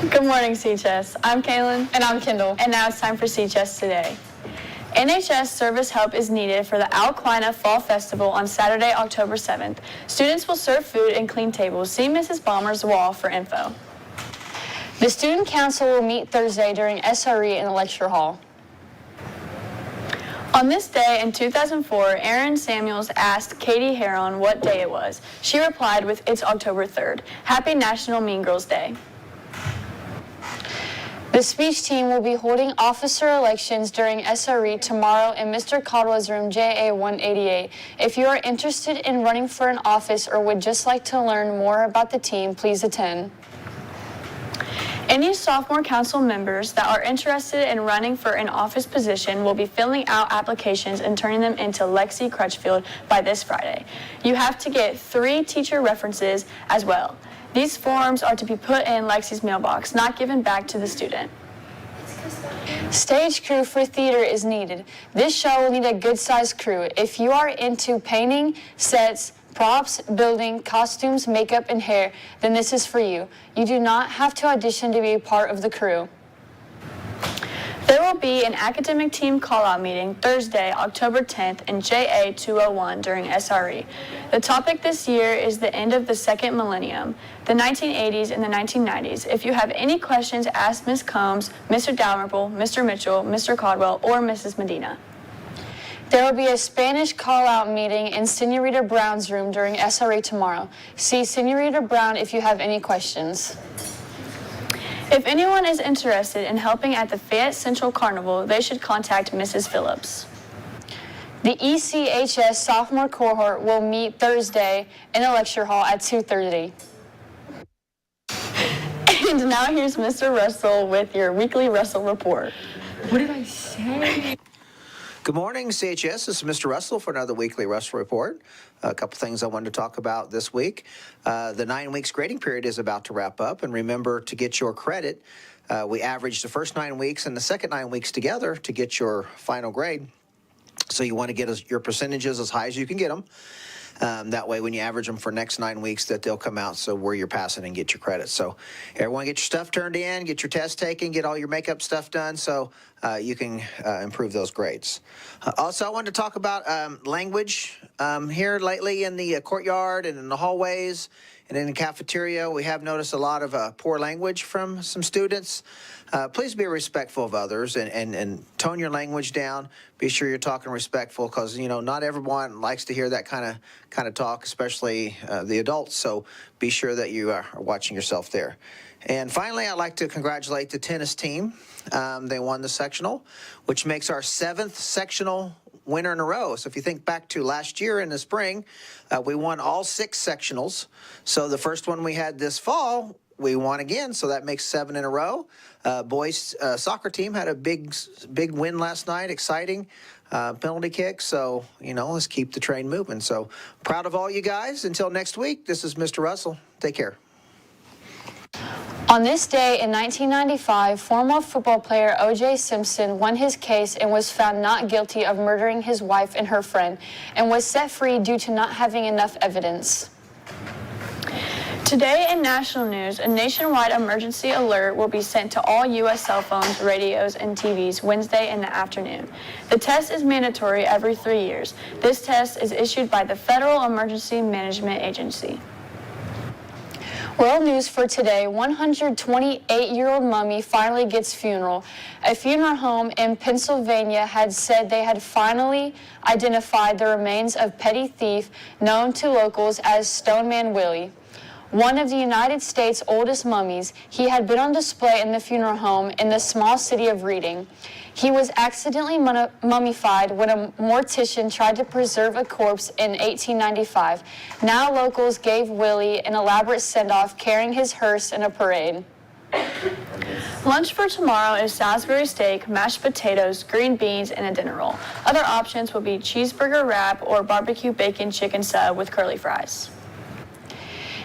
Good morning, CHS. I'm Kaylin. And I'm Kendall. And now it's time for CHS Today. NHS service help is needed for the Alquina Fall Festival on Saturday, October 7th. Students will serve food and clean tables. See Mrs. Balmer's wall for info. The Student Council will meet Thursday during SRE in the lecture hall. On this day in 2004, Erin Samuels asked Katie Heron what day it was. She replied with, "It's October 3rd. Happy National Mean Girls Day." The speech team will be holding officer elections during SRE tomorrow in Mr. Caldwell's room JA 188. If you are interested in running for an office or would just like to learn more about the team, please attend. Any sophomore council members that are interested in running for an office position will be filling out applications and turning them into Lexi Crutchfield by this Friday. You have to get 3 teacher references as well. These forms are to be put in Lexi's mailbox, not given back to the student. Stage crew for theater is needed. This show will need a good-sized crew. If you are into painting, sets, props, building, costumes, makeup, and hair, then this is for you. You do not have to audition to be a part of the crew. There will be an academic team call-out meeting Thursday, October 10th in JA 201 during SRE. The topic this year is the end of the second millennium, the 1980s and the 1990s. If you have any questions, ask Ms. Combs, Mr. Dalrymple, Mr. Mitchell, Mr. Caldwell, or Mrs. Medina. There will be a Spanish call-out meeting in Senorita Brown's room during SRE tomorrow. See Senorita Brown if you have any questions. If anyone is interested in helping at the Fayette Central Carnival, they should contact Mrs. Phillips. The ECHS sophomore cohort will meet Thursday in the lecture hall at 2:30. And now here's Mr. Russell with your weekly Russell report. What did I say? Good morning, CHS. This is Mr. Russell for another weekly Russell Report. A couple things I wanted to talk about this week. The 9 weeks grading period is about to wrap up, and remember to get your credit. We averaged the first 9 weeks and the second 9 weeks together to get your final grade. So you want to get your percentages as high as you can get them. That way, when you average them for next 9 weeks, that they'll come out so where you're passing and get your credit. So everyone get your stuff turned in, get your test taken, get all your makeup stuff done so you can improve those grades. Also, I wanted to talk about language here lately in the courtyard and in the hallways and in the cafeteria. We have noticed a lot of poor language from some students. Please be respectful of others and tone your language down. Be sure you're talking respectful because, you know, not everyone likes to hear that kind of talk, especially the adults. So be sure that you are watching yourself there. And finally, I'd like to congratulate the tennis team. They won the sectional, which makes our 7th sectional winner in a row. So if you think back to last year in the spring, we won all 6 sectionals. So the first one we had this fall, we won again, so that makes 7 in a row. Boys soccer team had a big win last night, exciting penalty kick. So, you know, let's keep the train moving. So proud of all you guys. Until next week, this is Mr. Russell. Take care. On this day in 1995, former football player O.J. Simpson won his case and was found not guilty of murdering his wife and her friend and was set free due to not having enough evidence. Today in national news, a nationwide emergency alert will be sent to all U.S. cell phones, radios, and TVs Wednesday in the afternoon. The test is mandatory every 3 years. This test is issued by the Federal Emergency Management Agency. World news for today, 128-year-old mummy finally gets funeral. A funeral home in Pennsylvania had said they had finally identified the remains of petty thief known to locals as Stoneman Willie. One of the United States' oldest mummies, he had been on display in the funeral home in the small city of Reading. He was accidentally mummified when a mortician tried to preserve a corpse in 1895. Now locals gave Willie an elaborate send-off carrying his hearse in a parade. Lunch for tomorrow is Salisbury steak, mashed potatoes, green beans, and a dinner roll. Other options will be cheeseburger wrap or barbecue bacon chicken sub with curly fries.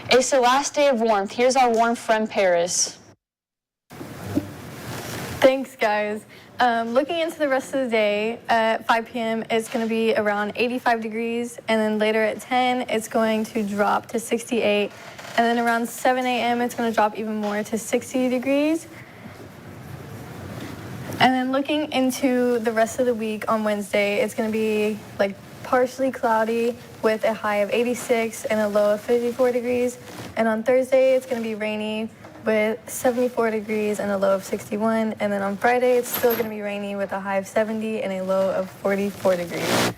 It's the last day of warmth. Here's our warm friend Paris. Thanks, guys. Looking into the rest of the day, at 5 p.m. it's going to be around 85 degrees, and then later at 10 it's going to drop to 68, And then around 7 a.m., it's going to drop even more to 60 degrees. And then looking into the rest of the week on Wednesday, it's going to be like partially cloudy with a high of 86 and a low of 54 degrees. And on Thursday, it's going to be rainy with 74 degrees and a low of 61. And then on Friday, it's still going to be rainy with a high of 70 and a low of 44 degrees.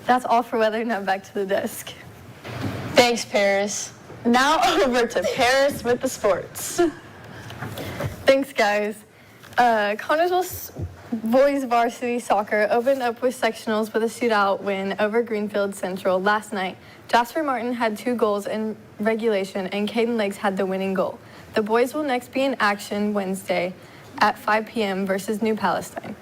That's all for weather. Now back to the desk. Thanks, Paris. Now over to Paris with the sports. Thanks, guys. Connersville boys varsity soccer opened up with sectionals with a shootout win over Greenfield Central last night. Jasper Martin had 2 goals in regulation, and Caden Lakes had the winning goal. The boys will next be in action Wednesday at 5 p.m. versus New Palestine.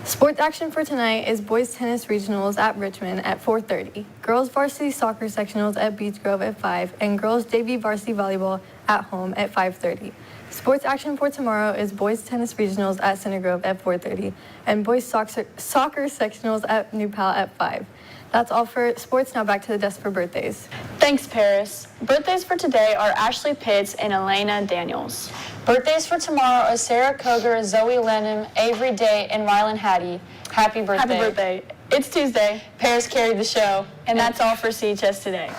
Sports action for tonight is boys tennis regionals at Richmond at 4:30, girls varsity soccer sectionals at Beech Grove at 5, and girls JV varsity volleyball at home at 5:30. Sports action for tomorrow is boys tennis regionals at Center Grove at 4:30, and boys soccer sectionals at New Pal at 5. That's all for sports. Now back to the desk for birthdays. Thanks, Paris. Birthdays for today are Ashley Pitts and Elena Daniels. Birthdays for tomorrow are Sarah Koger, Zoe Lenham, Avery Day, and Rylan Hattie. Happy birthday. Happy birthday. It's Tuesday, Paris carried the show. and that's all for CHS today.